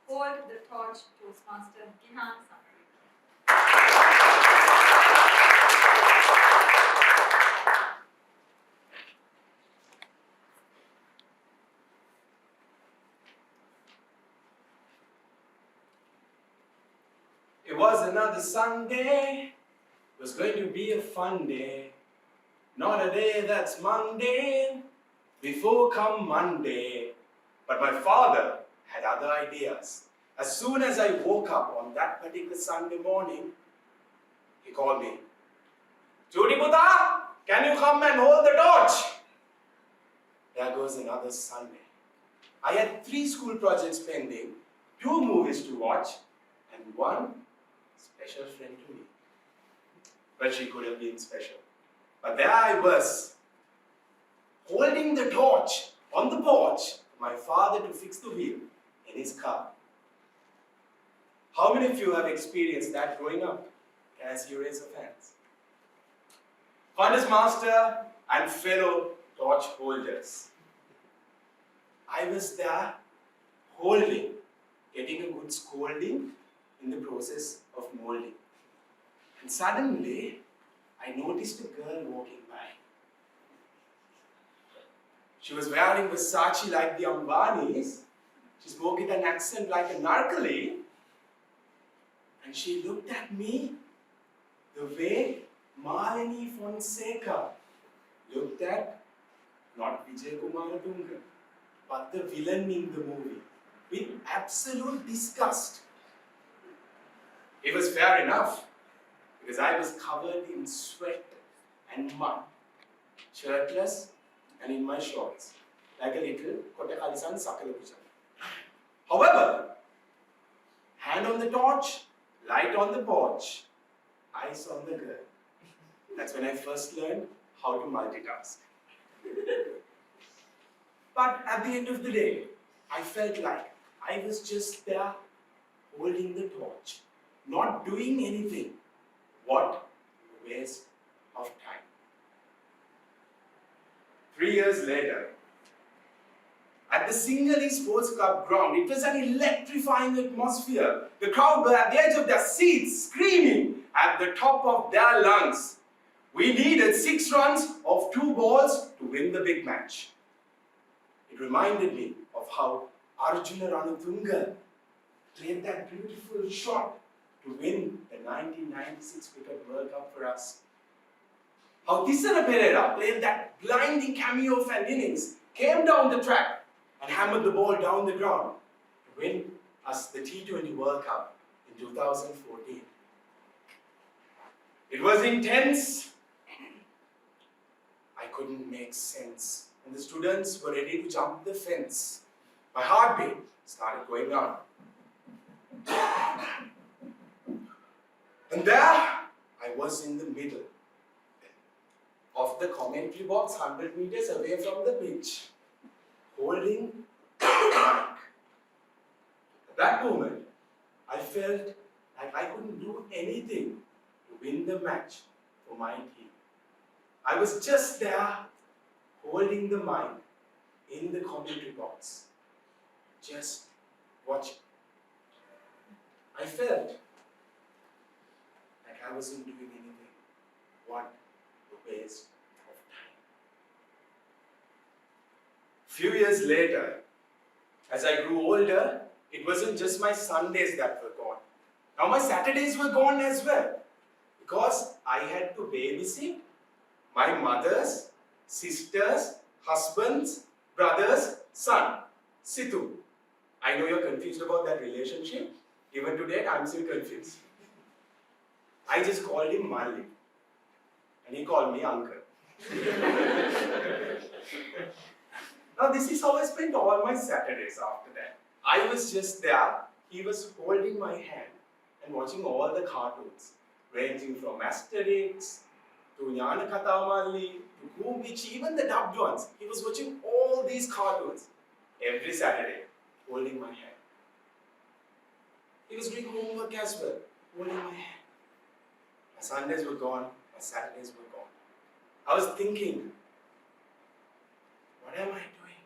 hold the torch Toastmaster Gihan Samarawickrama. It was another Sunday. It was going to be a fun day. Not a day that's mundane before come Monday. But my father had other ideas. As soon as I woke up on that particular Sunday morning, he called me. Judy Buddha, can you come and hold the torch? There goes another Sunday. I had 3 school projects pending, 2 movies to watch, and 1 special friend to me. But she could have been special. But there I was, holding the torch on the porch for my father to fix the wheel in his car. How many of you have experienced that growing up? Can I see you raise your hands? Contest master and fellow torch holders. I was there holding, getting a good scolding in the process of molding. And suddenly, I noticed a girl walking by. She was wearing Versace like the Ambanis. She spoke with an accent like a Narkali. And she looked at me the way Malini Fonseca looked at not Vijay Kumar Dunga, but the villain in the movie, with absolute disgust. It was fair enough, because I was covered in sweat and mud, shirtless and in my shorts, like a little Kotakalisan Sakalapuja. However, hand on the torch, light on the porch, eyes on the girl. That's when I first learned how to multitask. But at the end of the day, I felt like I was just there holding the torch, not doing anything. What a waste of time. 3 years later, at the Sinhalese Sports Club ground, it was an electrifying atmosphere. The crowd were at the edge of their seats, screaming at the top of their lungs. We needed 6 runs of 2 balls to win the big match. It reminded me of how Arjuna Ranatunga played that beautiful shot to win the 1996 Cricket World Cup for us. How Tissara Pereira played that blinding cameo of an innings, came down the track and hammered the ball down the ground to win us the T20 World Cup in 2014. It was intense. I couldn't make sense. And the students were ready to jump the fence. My heartbeat started going on. And there I was in the middle of the commentary box 100 meters away from the pitch, holding the mic. At that moment, I felt like I couldn't do anything to win the match for my team. I was just there, holding the mic in the commentary box, just watching. I felt like I wasn't doing anything. What a waste of time. Few years later, as I grew older, it wasn't just my Sundays that were gone. Now my Saturdays were gone as well, because I had to babysit my mother's, sister's, husband's, brother's son, Situ. I know you're confused about that relationship. Even today, I'm still confused. I just called him Mali, and he called me uncle. Now this is how I spent all my Saturdays after that. I was just there, he was holding my hand and watching all the cartoons, ranging from Asterix to Jnana Kathamalli to Goombich, even the dubbed ones. He was watching all these cartoons every Saturday, holding my hand. He was doing homework as well, holding my hand. My Sundays were gone, my Saturdays were gone. I was thinking, what am I doing?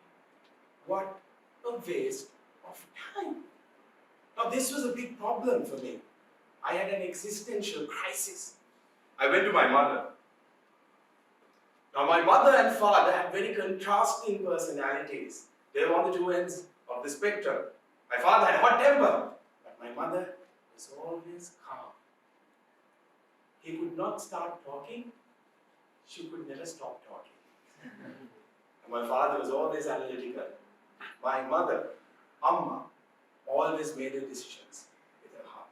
What a waste of time. Now this was a big problem for me. I had an existential crisis. I went to my mother. Now my mother and father had very contrasting personalities. They were on the two ends of the spectrum. My father had a hot temper, but my mother was always calm. He could not start talking, she could never stop talking. And my father was always analytical. My mother, Amma, always made her decisions with her heart.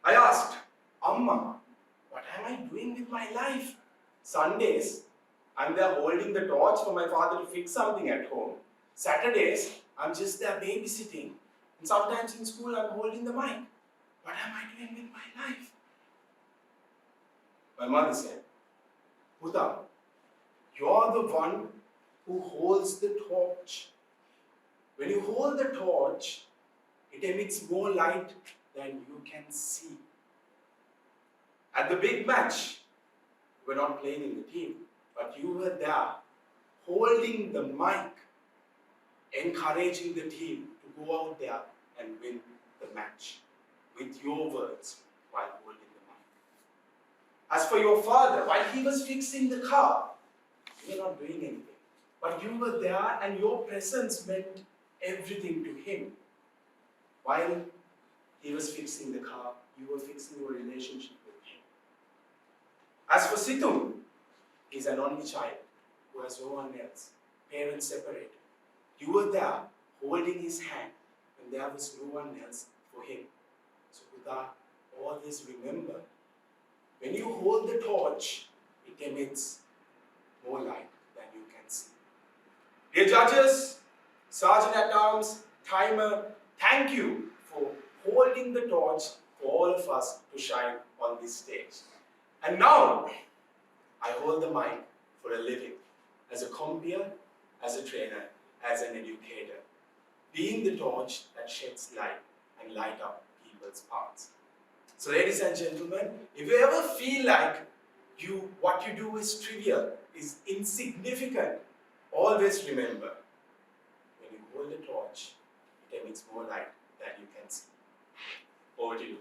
I asked, Amma, what am I doing with my life? Sundays, I'm there holding the torch for my father to fix something at home. Saturdays, I'm just there babysitting. And sometimes in school, I'm holding the mic. What am I doing with my life? My mother said, Buddha, you're the one who holds the torch. When you hold the torch, it emits more light than you can see. At the big match, you were not playing in the team, but you were there, holding the mic, encouraging the team to go out there and win the match with your words while holding the mic. As for your father, while he was fixing the car, you were not doing anything. But you were there and your presence meant everything to him. While he was fixing the car, you were fixing your relationship with him. As for Situ, he's an only child who has no one else, parents separated. You were there holding his hand when there was no one else for him. So Buddha, always remember, when you hold the torch, it emits more light than you can see. Dear judges, Sergeant at Arms, Timer, thank you for holding the torch for all of us to shine on this stage. And now, I hold the mic for a living, as a compeer, as a trainer, as an educator, being the torch that sheds light and light up people's paths. So ladies and gentlemen, if you ever feel like what you do is trivial, is insignificant, always remember, when you hold a torch, it emits more light than you can see. Over to you.